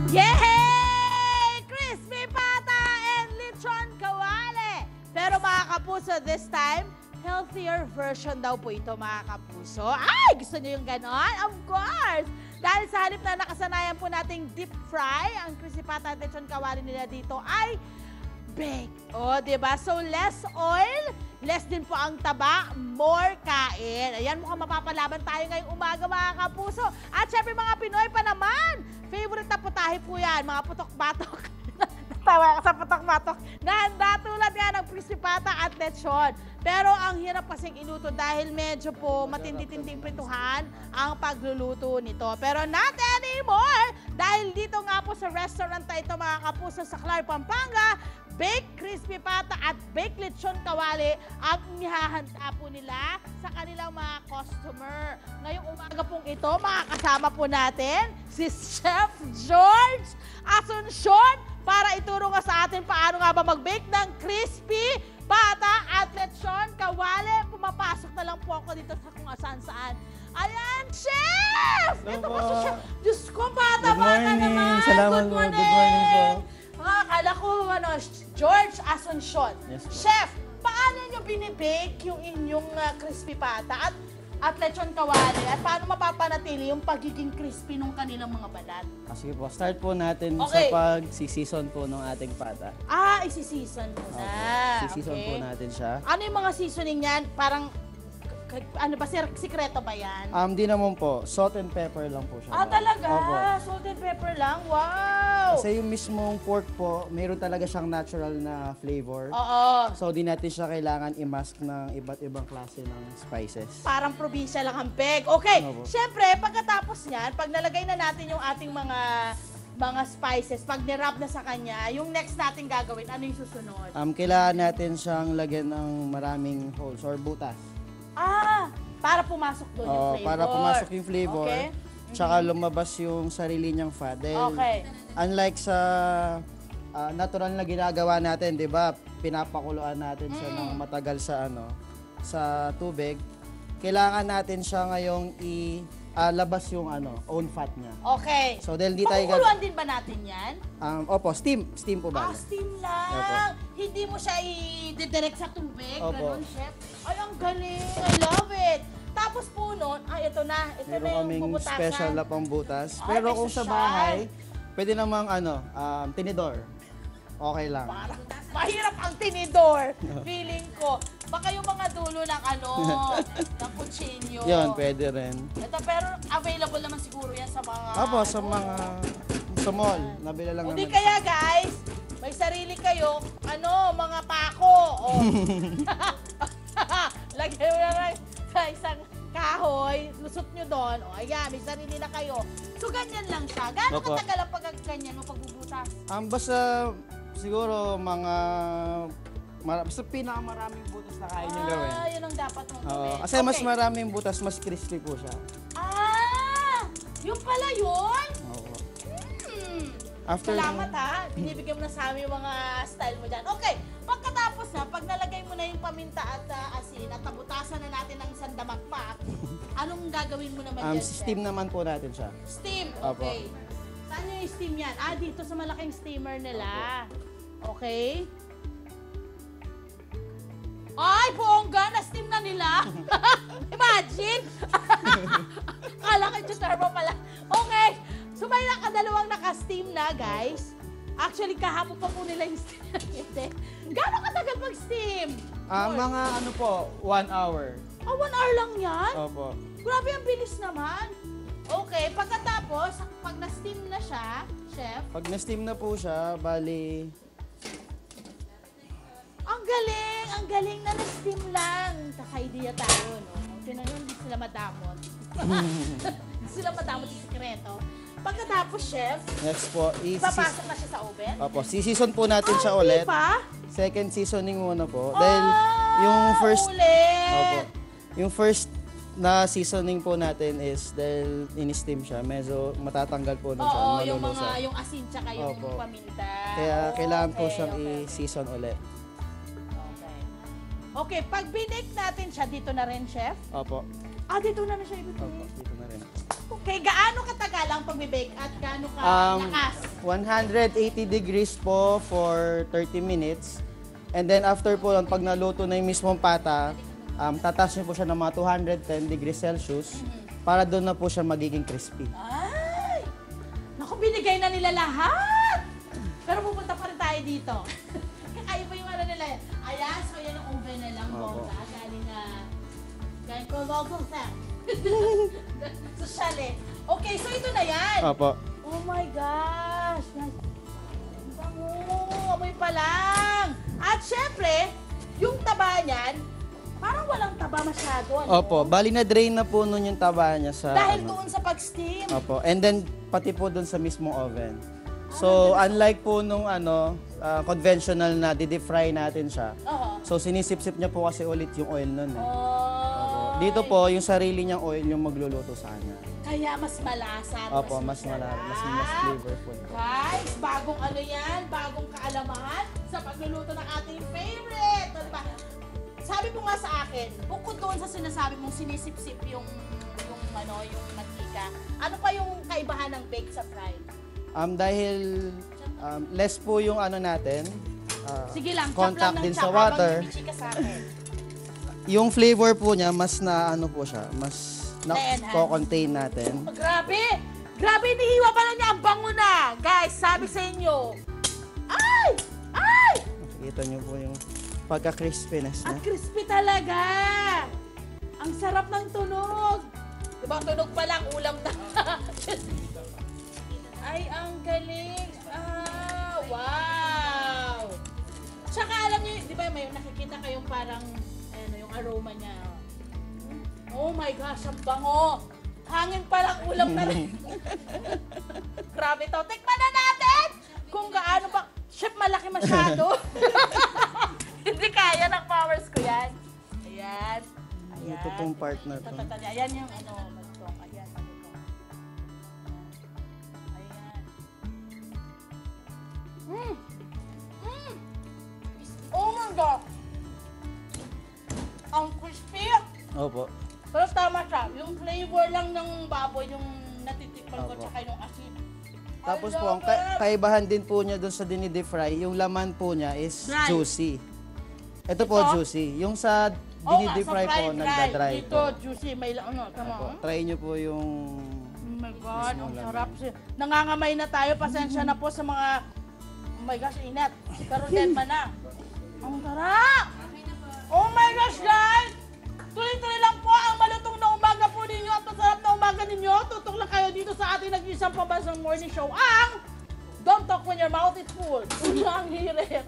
Yay! Crispy pata and lechon kawali. Pero mga kapuso, this time, healthier version daw po ito mga kapuso. Ay, gusto niyo yung ganon? Of course! Dahil sa halip na nakasanayan po nating deep fry, ang crispy pata at lechon kawali nila dito ay bake. O, diba? So, less oil, less din po ang taba, more kain. Ayan, mukhang mapapalaban tayo ngayong umaga mga kapuso. At syempre mga Pinoy pa naman, favorite na putahe po yan, mga putok-batok. Tawa sa putok-batok. Nahanda tulad nga ng crispy pata at lechon. Pero ang hirap kasing iluto dahil medyo po matindi-tinding prituhan ang pagluluto nito. Pero not anymore! Dahil dito nga po sa restaurant na ito mga kapuso sa Clark, Pampanga, baked crispy pata at baked lechon kawali ang inihahanda po nila sa kanilang mga customer. Ngayong umaga pong ito, makakasama po natin si Chef George Asuncion para ituro nga sa atin paano nga ba mag-bake ng crispy pata at lechon kawali. Pumapasok na lang po ako dito sa kung saan-saan. Ayan, Chef! Ito po si Chef. Diyos ko, bata-bata naman. Salamat Good po. morning. Good morning po. Akala ko, George Asuncion. Yes, po. Chef, paano nyo binibake yung inyong crispy pata at lechon kawali? At paano mapapanatili yung pagiging crispy ng kanilang mga balat? Sige po, start po natin Okay. sa pag-season po ng ating pata. Ah, isi-season mo na. Season po natin siya. Ano yung mga seasoning yan? Parang, ano ba, sikreto ba yan? Di naman po, salt and pepper lang po siya. Ah, talaga? Opo. Salt and pepper lang? Wow! Kasi yung mismong pork po, mayroon talaga siyang natural na flavor. Oo. So, di natin siya kailangan i-mask ng iba't ibang klase ng spices. Parang probinsya lang ang peg. Okay, Opo. syempre, pagkatapos niyan, pag nalagay na natin yung ating mga spices, pag nirap na sa kanya, yung next natin gagawin, ano yung susunod? Kailangan natin siyang lagyan ng maraming holes or butas. Ah, para pumasok doon yung flavor. Para pumasok yung flavor. Okay. Tsaka lumabas yung sarili niyang fat. Dahil Okay. unlike sa natural na ginagawa natin, 'di ba? Pinapakuluan natin siya ng matagal sa tubig. Kailangan natin siya ngayong labas yung own fat niya. Okay. So dahil di tayo Pakukuluan din ba natin yan? opo, steam po ba? Steam lang. Hindi mo siya i-direct sa tubig. Opo. Ganun, chef. Ay, ang galing. I love it. Tapos po nun, ito na. Ito Meron na yung kaming bubutasan. special na pambutas. Ay, Pero may kung sa social. bahay, pwede namang tinidor. Okay lang. Parang mahirap ang tinidor. Feeling ko. Baka yung mga dulo ng ng kutsinyo. Yun, pwede rin. Ito, pero available naman siguro yan sa mga... Opo, sa mall. Nabila lang Hindi naman. kaya guys, may sarili kayo, mga pako. Oh. Lagyan mo lang sa isang kahoy, lusot nyo doon. O, ayan, may sarili na kayo. So, ganyan lang siya. Gano'ng Opo. katagal ang pagkaganyan mo pagbubutas? Basta siguro basta pinakamaraming butas na kaya nyo gawin. Yun ang dapat mong gawin. Kasi mas maraming butas, mas crispy po siya. Yung pala yun? Oo. Salamat ha. Binibigyan mo na sa amin yung mga style mo dyan. Okay, pagkatapos na, pag nalagay mo na yung paminta at asin at nabutasan na natin ng isang damakpak, anong gagawin mo naman dyan, Chef? Steam naman po natin siya. Steam, Opo. okay. Saan yung steam yan? Dito sa malaking steamer nila. Okay. Ay, buongga, na-steam na nila. Imagine! Kala ko yung turbo pala. Okay. So may nakadalawang naka-steam na, guys. Actually, kahapon pa po nila yung steam. Gano'ng katagal mag-steam? Mga 1 hour. 1 hour lang yan? Opo. Grabe, ang bilis naman. Okay, pagkatapos, pag na-steam na siya, Chef, Pag na-steam na po siya, bali... ang galing na na-steam lang. Kaka-idea tayo, no? Tinan nyo, hindi sila madamot. Hindi sila madamot sa sikreto. Pagkatapos, Chef, Next po, papasok na siya sa oven. Opo, season po natin siya ulit. Hindi pa? Second seasoning muna po. Dahil yung first... ulit! Opo. Yung first na seasoning po natin is dahil in-steam siya, medyo matatanggal po nun siya, Oo, yung malulusaw. yung asin tsaka yung Opo. paminta. Kaya kailangan po Okay, siyang okay. i-season ulit. Okay. Okay, pag binake natin siya, dito na rin, Chef? Opo. Dito na siya ibig Opo, dito na rin. Okay, gaano katagal ang pag-bake at gaano ka lakas? 180 degrees po for 30 minutes. And then after po yun, pag naluto na yung mismong pata, tatas niyo po siya ng mga 210 degrees Celsius para doon na po siya magiging crispy. Ay! Naku, binigay na nila lahat! Pero pupunta pa rin tayo dito. Kaya pa yung ano nila. Ayan, so yan ang oven na lang, Opo. bongga. Galing ko, welcome sa. So, shale. Okay, so ito na yan. Opo. Oh my gosh! Ang bango! Amoy pa lang! At syempre, yung taba niyan, parang walang taba masyado. Ano? Opo, bali na drain na po nun yung taba niya sa... Dahil ano. doon sa pag-steam. Opo, and then pati po doon sa mismong oven. So, unlike po nung conventional na di-deep fry natin siya, Oo. so sinisip-sip niya po kasi ulit yung oil nun. Eh. Oh. Dito po, yung sarili niyang oil yung magluluto sa kanya. Kaya mas malasa. Opo, mas flavorful. Guys, bagong ano yan, bagong kaalaman sa pagluluto ng ating favorite. Diba? Sabi mo nga sa akin, bukod doon sa sinasabi mong sinisip-sip yung mantika, ano pa yung kaibahan ng baked sa fried? Dahil less po yung ano natin, Sige lang, contact chop lang din ng sa chop water. habang binichika sa akin. Yung flavor po niya, mas na ano po siya, mas Na-enhance. na-contain natin. Oh, grabe! Grabe, inihiwa pala niya ang bango na! Guys, sabi sa inyo, ay! Ay! Nakikita niyo po yung pagka-crispiness At niya. crispy talaga! Ang sarap ng tunog! Diba, tunog pa lang, ulam na. Ay, ang galing! Ah, wow! Tsaka alam niyo, di ba, may nakikita kayong parang, ano, yung aroma niya. Oh my gosh, ang bango! Hangin pa lang, ulam na rin. Grabe to. Tikman na natin! Kung gaano ba, chef, malaki masyado. Hindi kaya ng powers ko yan. Ayan. Ayan. Ito pong part na to. Ayan yung ano, magtong. Ayan, magtong. Ayan. Oh my God! Ang crispy! Opo. Pero tama siya. Yung flavor lang ng baboy, yung natitikman ko, Opo. tsaka yung asin. Tapos I po, ang love it. kaibahan din po niya doon sa dinidip fry, yung laman po niya is Dry. juicy. Ito po, Ito? juicy. Yung sa Oo nga, dinidip sa fry po, fried nagda-dry Dito, po. juicy. May ano, tama. Opo. Try nyo po yung... Oh my God, ang Mismo sarap. Nangangamay na tayo. Pasensya na po sa mga... Oh my gosh, inat. Pero dead man na. Ang sarap! Oh my gosh, guys! Tuloy-tuloy lang po ang malutong na umaga po ninyo at masarap na umaga ninyo. Tutok lang kayo dito sa ating nag-iisang pambansang morning show. Ang Don't Talk When Your Mouth is Full. Ang hirit.